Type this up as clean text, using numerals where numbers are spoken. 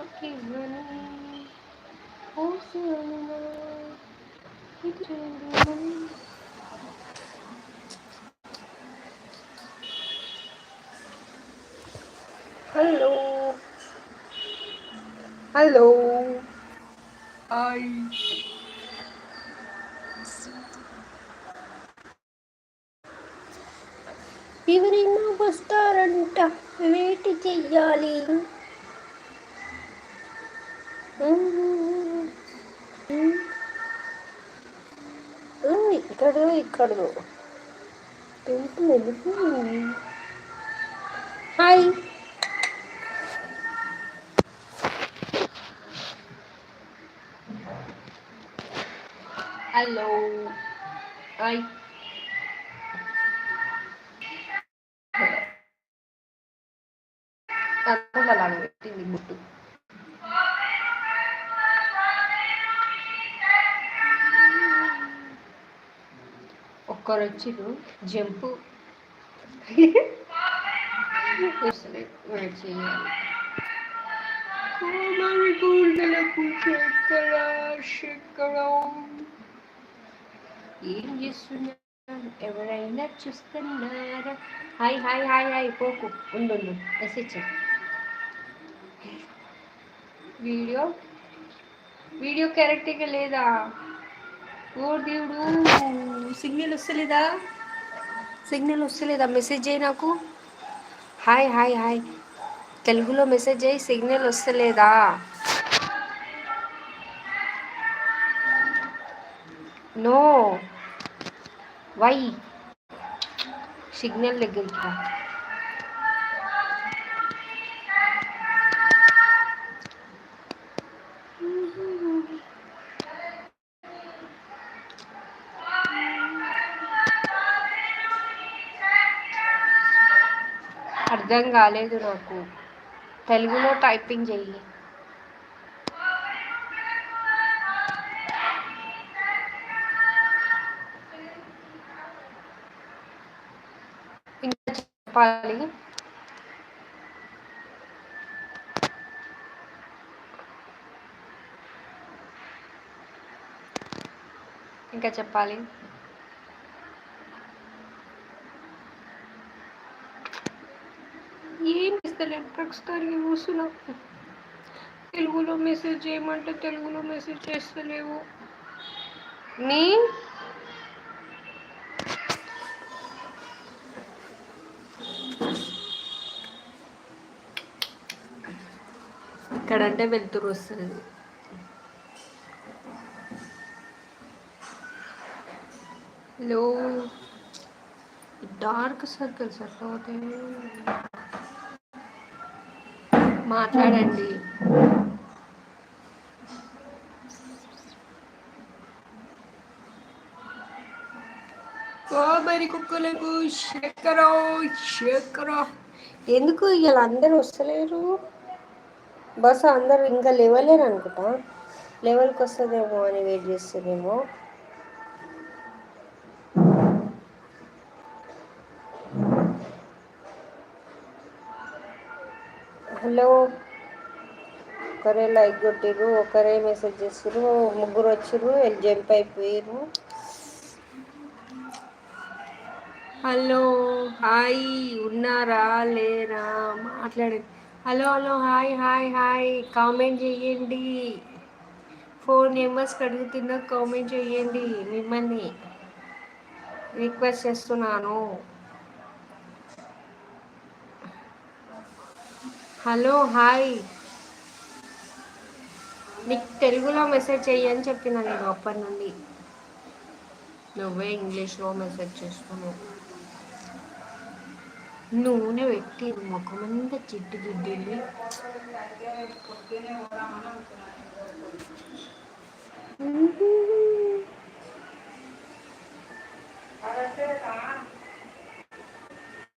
నాకివ్వని ఊసులనునా ఇది hello hello hi. ఎవరైనా వస్తారంట, వెయిట్ చెయ్యాలి. ఇక్కడ టెంపుల్ వెళ్ళిపోయింది. హాయ్. Hello hi. అలా పెట్టింది ముట్టు. ఒక్కరు వచ్చిరు జంపు వెయిట్ చేయాలి. కోమలి గుండెలకు చక్కెర శక్కరం. ఏం చేస్తున్నాను, ఎవరైనా చూస్తున్నారా? Hi hi hi hi. పోకు ఉండు, మెసేజ్ వీడియో వీడియో కరెక్ట్గా లేదా? ఓ దేవుడు, సిగ్నల్ వస్తలేదా? సిగ్నల్ వస్తలేదా? మెసేజ్ చేయి నాకు. Hi hi hi. తెలుగులో మెసేజ్ చేయి. సిగ్నల్ వస్తలేదా? No why? సిగ్నల్ దగ్గరికి రా. అర్థం కాలేదు నాకు. తెలుగులో టైపింగ్ చెయ్యి. ఇంకా చెప్పాలి. ఇంకా చెప్పాలి. ఏం ఇస్తలేదు ప్రస్తుతానికి కూర్చున్నా. తెలుగులో మెసేజ్ చేయమంటే తెలుగులో మెసేజ్ చేస్తలేవు. నీ ఇక్కడంటే వెళ్తురు వస్తుంది. హలో. డార్క్ సర్కిల్స్ అట్లా మాట్లాడండి. కోబరి కుక్కలకు చక్కెర చక్కెర. ఎందుకు ఇలా అందరూ వస్తలేరు? బస్ అందరూ ఇంకా లేవలేరు అనుకుంటా. లెవెల్కి వస్తుందేమో అని వెయిట్ చేస్తుందేమో. హలో. ఒకరే లైక్ కొట్టిర్రు, ఒకరే మెసేజ్ చేసిర్రు, ముగ్గురు వచ్చిర్రు, జంప్ అయిపోయిర్రు. Hello hi. ఉన్నారా లేరా మాట్లాడండి. Hello hello hi hi hi. Comment చేయండి. 4 మెంబర్స్కి అడుగుతున్నా, కామెంట్ చేయండి. మిమ్మల్ని రిక్వెస్ట్ చేస్తున్నాను. Hello hi. నీకు తెలుగులో మెసేజ్ చెయ్యని చెప్పిన నేను అప్పటి నుండి. నువ్వే ఇంగ్లీష్లో మెసేజ్ చేస్తున్నావు. నూనె పెట్టి ముఖమంతా జిడ్డు జిడ్డింది.